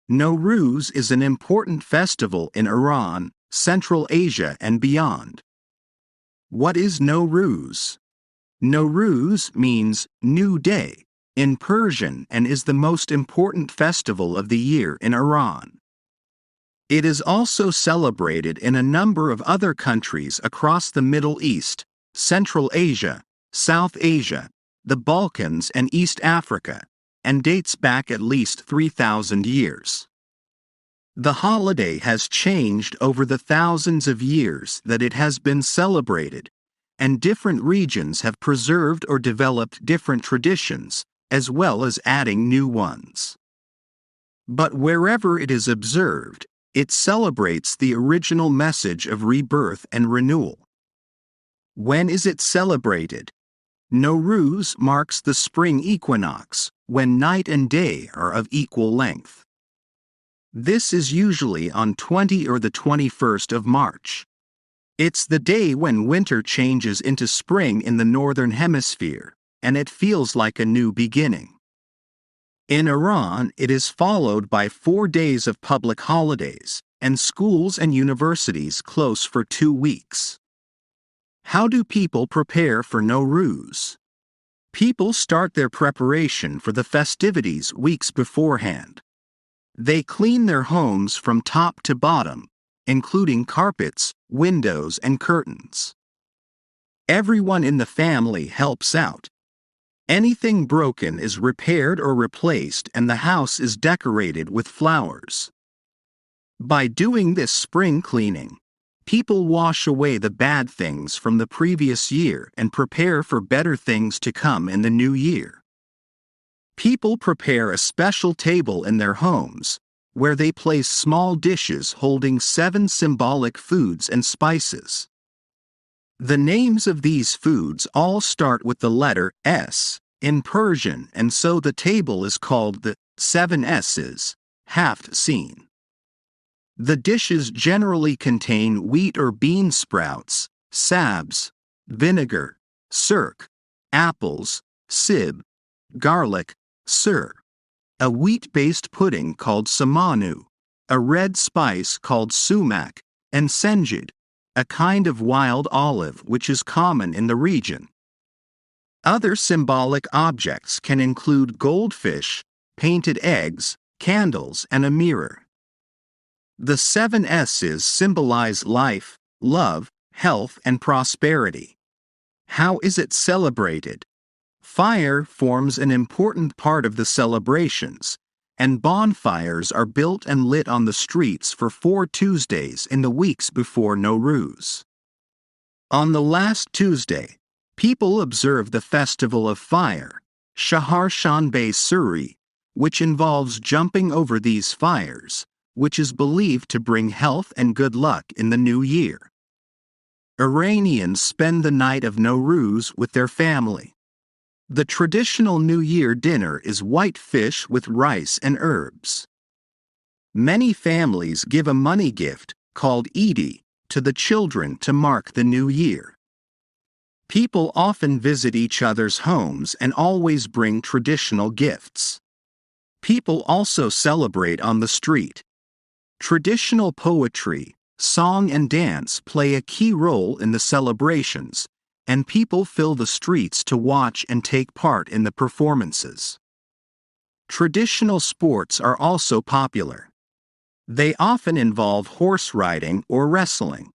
Nowruz is an important festival in Iran, Central Asia and beyond. What is Nowruz? Nowruz means new day in Persian and is the most important festival of the year in Iran. It is also celebrated in a number of other countries across the Middle East, Central Asia, South Asia, the Balkans and East Africa, and dates back at least 3,000 years. The holiday has changed over the thousands of years that it has been celebrated, and different regions have preserved or developed different traditions, as well as adding new ones. But wherever it is observed, it celebrates the original message of rebirth and renewal. When is it celebrated? Nowruz marks the spring equinox, when night and day are of equal length. This is usually on 20 or the 21st of March. It's the day when winter changes into spring in the northern hemisphere, and it feels like a new beginning. In Iran, it is followed by 4 days of public holidays, and schools and universities close for 2 weeks. How do people prepare for Nowruz? People start their preparation for the festivities weeks beforehand. They clean their homes from top to bottom, including carpets, windows, and curtains. Everyone in the family helps out. Anything broken is repaired or replaced, and the house is decorated with flowers. By doing this spring cleaning, people wash away the bad things from the previous year and prepare for better things to come in the new year. People prepare a special table in their homes, where they place small dishes holding 7 symbolic foods and spices. The names of these foods all start with the letter S in Persian, and so the table is called the 7 S's, haft seen. The dishes generally contain wheat or bean sprouts, sabz, vinegar, sirk, apples, sib, garlic, sir, a wheat-based pudding called samanu, a red spice called sumac, and senjid, a kind of wild olive which is common in the region. Other symbolic objects can include goldfish, painted eggs, candles, and a mirror. The 7 S's symbolize life, love, health, and prosperity. How is it celebrated? Fire forms an important part of the celebrations, and bonfires are built and lit on the streets for 4 Tuesdays in the weeks before Nowruz. On the last Tuesday, people observe the festival of fire, Shaharshanbe Suri, which involves jumping over these fires, which is believed to bring health and good luck in the new year. Iranians spend the night of Nowruz with their family. The traditional New Year dinner is white fish with rice and herbs. Many families give a money gift, called Eid, to the children to mark the new year. People often visit each other's homes and always bring traditional gifts. People also celebrate on the street. Traditional poetry, song and dance play a key role in the celebrations, and people fill the streets to watch and take part in the performances. Traditional sports are also popular. They often involve horse riding or wrestling.